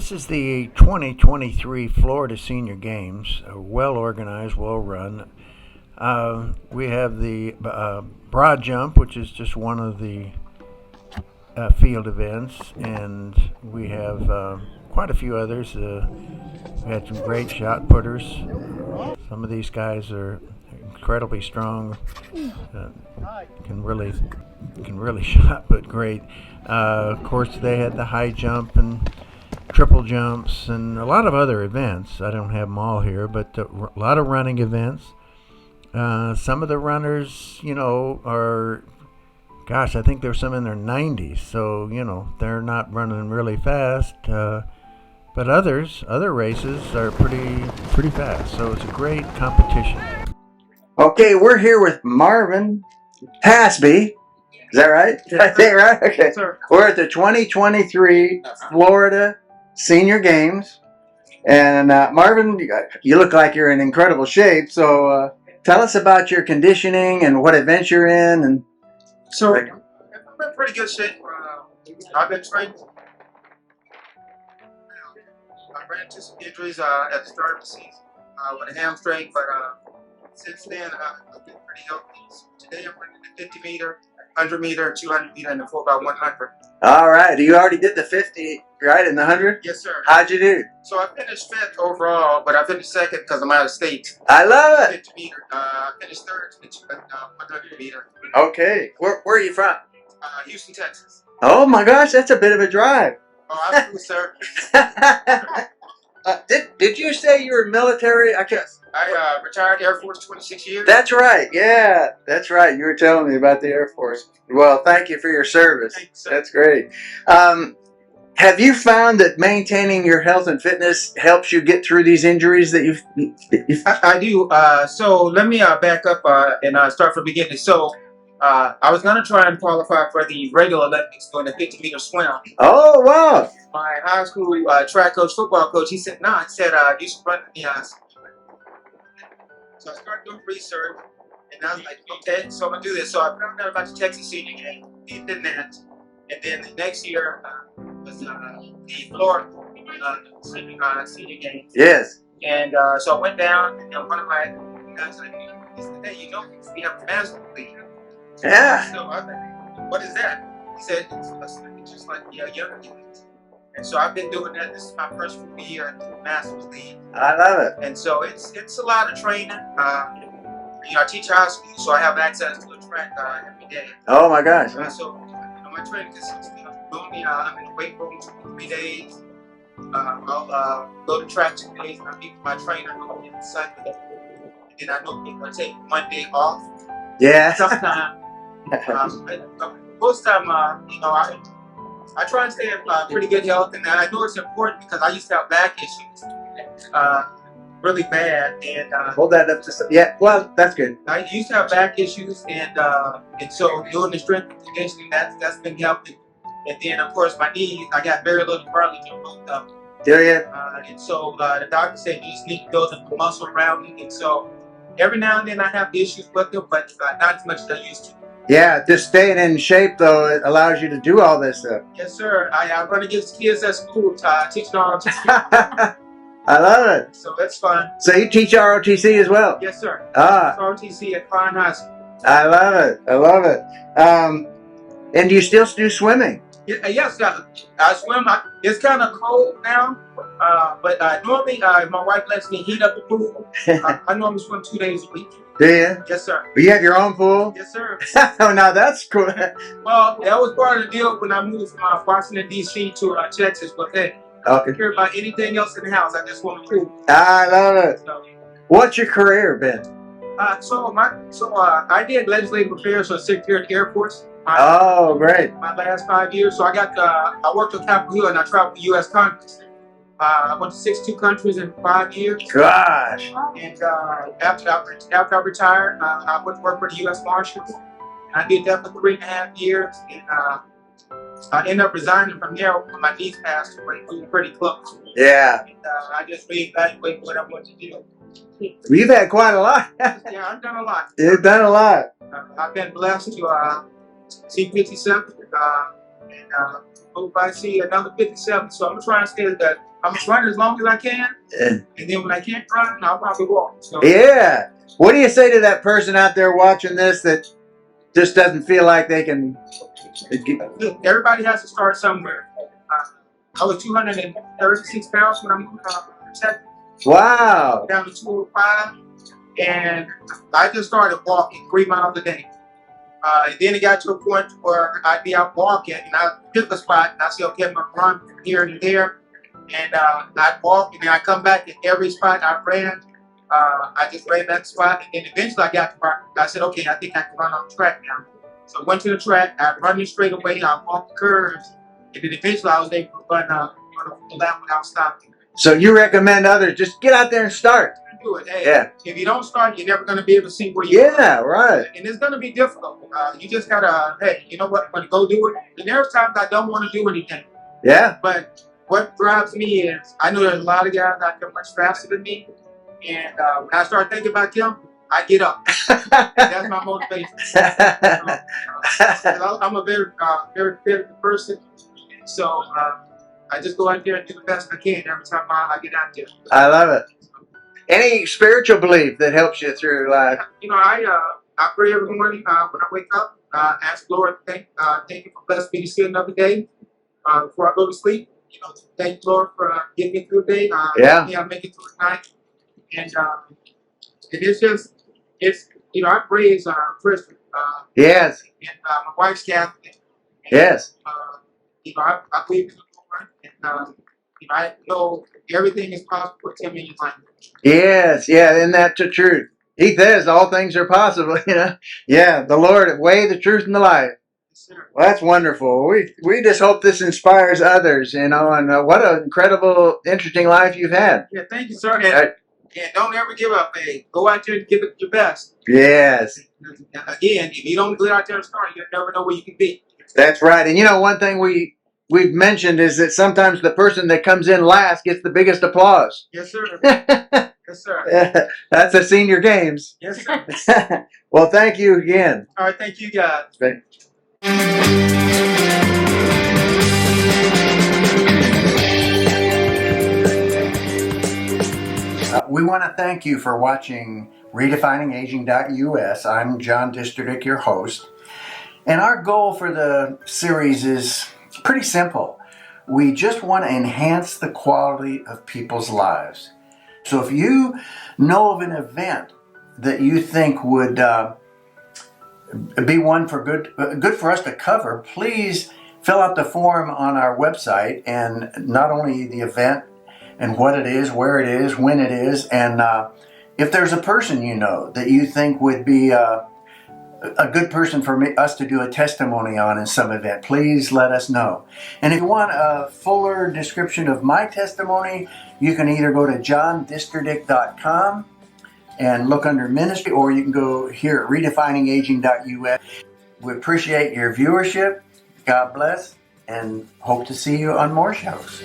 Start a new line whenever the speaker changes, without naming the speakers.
This is the 2023 Florida Senior Games, well organized, well run. We have the broad jump, which is just one of the field events, and we have quite a few others. We had some great shot putters. Some of these guys are incredibly strong. Can really shot put great. Of course, they had the high jump and triple jumps and a lot of other events. I don't have them all here, but a lot of running events. Some of the runners, are, gosh, I think there's some in their 90s, so, they're not running really fast. But other races are pretty fast, so it's a great competition.
Okay, we're here with Marvin Tasby. Is that right? Did I say it right? Okay.
Yes, sir.
We're at the 2023 Florida Senior Games. And Marvin, you look like you're in incredible shape. So tell us about your conditioning and what events you're in. And
So, I'm in pretty good shape. I've been training. I ran into some injuries at the start of the season with a hamstring, but since then I've been pretty healthy. So today I'm running the 50 meter, 100 meter, 200 meter, and the 4x100.
all right, you already did the 50, right, in the 100?
Yes, sir.
How'd you do?
So I finished fifth overall, but I finished second because I'm out of state.
I love it.
50 meter. I finished third in the 100 meter.
Okay, where are you from?
Houston, Texas.
Oh my gosh, that's a bit of a drive.
Oh, absolutely, sir.
Did you say you were military? I can't.
Yes. I retired Air Force 26 years.
That's right. Yeah, that's right. You were telling me about the Air Force. Well, thank you for your service.
Thanks, sir.
That's great. Have you found that maintaining your health and fitness helps you get through these injuries that you've
I do. So let me back up and start from the beginning. So I was going to try and qualify for the regular Olympics doing the 50 meter swim.
Oh, wow.
My high school track coach, football coach, he said, no, he said, you should run the So I started doing research, and I was like, okay, so I'm going to do this. So I found out about the Texas Senior Game. He did that. And then the next year was the Florida Senior Games.
Yes.
And so I went down, and one of my guys like, he said, hey, we have a master's league.
Yeah.
So I was like, what is that? He said, it's just like younger kids. And so I've been doing that. This is my first year in the master's league.
I love it.
And so it's a lot of training. I teach high school, so I have access to a track every day.
Oh, my gosh.
So my training consists of normally I'm in the weight room 3 days. I'll go to track 2 days, and I meet with my trainer on Sunday. And then I know people will take one day off.
Yeah.
Sometimes. Most time, I try and stay in pretty good health, and I know it's important because I used to have back issues, really bad, and
Hold that up to yeah. Well, that's good.
I used to have back issues, and so doing the strength and conditioning that's been helping. And then of course my knees, I got very little cartilage in both of them.
Do you?
And so the doctor said you just need to build up the muscle around it, and so every now and then I have issues with them, but not as much as I used to.
Yeah, just staying in shape, though, it allows you to do all this stuff.
Yes, sir. I run against kids at school, teaching ROTC.
I love it.
So that's fun.
So you teach ROTC as well?
Yes, sir.
Ah,
ROTC at Klein High School.
I love it. I love it. And do you still do swimming?
Yes, I swim. It's kind of cold now, but normally my wife lets me heat up the pool. I normally swim 2 days a week.
Do you?
Yes, sir.
Do you have your own pool?
Yes, sir.
Oh, now that's cool.
Well, that was part of the deal when I moved from Washington, D.C. to Texas. But hey, I don't
Okay.
care about anything else in the house. I just want a pool.
I love it.
So,
What's your career been?
I did legislative affairs for Secretary of the Air Force.
Oh, great.
My last 5 years. So I worked on Capitol Hill, and I traveled to U.S. Congress. I went to 62 countries in 5 years.
Gosh.
And after I retired, I went to work for the U.S. Marshals. I did that for 3.5 years, and I ended up resigning from there when my niece passed away. We were pretty close.
Yeah.
And, I just reevaluated what I wanted to do.
You've had quite a lot.
Yeah, I've done a lot.
You've done a lot.
I've been blessed to see 57. And hope I see another 57. So I'm gonna try and stay that. I'm gonna run as long as I can, and then when I can't run, I'll probably walk. So
Yeah. What do you say to that person out there watching this that just doesn't feel like they can?
look, everybody has to start somewhere. I was 236 pounds when I moved
Wow.
down to 205, and I just started walking 3 miles a day. And then it got to a point where I'd be out walking, and I'd pick a spot, and I say, okay, I'm gonna run from here and there, and I'd walk, and then I come back at every spot I ran. I just ran that spot, and then eventually I got to where I said, okay, I think I can run on the track now. So I went to the track, I'd run it straight away, I'd walk the curves, and then eventually I was able to run the lap without stopping.
So you recommend others just get out there and start?
Do it. Hey,
Yeah.
if you don't start, you're never going to be able to see where you
Yeah, right.
And it's going to be difficult. You just got to, hey, you know what, I'm going to go do it. And there's times I don't want to do anything.
Yeah.
But what drives me is I know there's a lot of guys out there much faster than me. And when I start thinking about them, I get up. That's my motivation. I'm a very competitive person. So I just go out there and do the best I can every time I get out there.
I love it. Any spiritual belief that helps you through life?
You know, I pray every morning when I wake up. Ask the Lord, thank you for blessing me to see another day. Before I go to sleep, you know, thank you, Lord, for getting me through the day.
Yeah.
I'll make it through the night. And it's you know, I praise Christian.
Yes.
And my wife's Catholic.
Yes.
You know, I believe in the Lord, and you know, I know everything is possible with Him in your life.
Yes. Yeah. Isn't that the truth? He says all things are possible. You know. Yeah. The Lord, way, the truth, and the life.
Yes, sir.
Well, that's wonderful. We just hope this inspires others. You know, and what an incredible, interesting life you've had.
Yeah, thank you, sir. And don't ever give up, man. Go out there and give it your best.
Yes.
Again, if you don't go out there and start, you'll never know where you can be.
That's right. And you know, one thing we've mentioned is that sometimes the person that comes in last gets the biggest applause.
Yes, sir. Yes, sir.
That's the senior games.
Yes, sir.
Well, thank you again.
All right, thank you, guys.
We want to thank you for watching RedefiningAging.us. I'm John Disterdick, your host. And our goal for the series is pretty simple. We just want to enhance the quality of people's lives. So if you know of an event that you think would be one for good for us to cover, please fill out the form on our website, and not only the event and what it is, where it is, when it is, and if there's a person you know that you think would be a good person for us to do a testimony on in some event, please let us know. And if you want a fuller description of my testimony, you can either go to johndisterdick.com and look under ministry, or you can go here at redefiningaging.us. We appreciate your viewership. God bless, and hope to see you on more shows.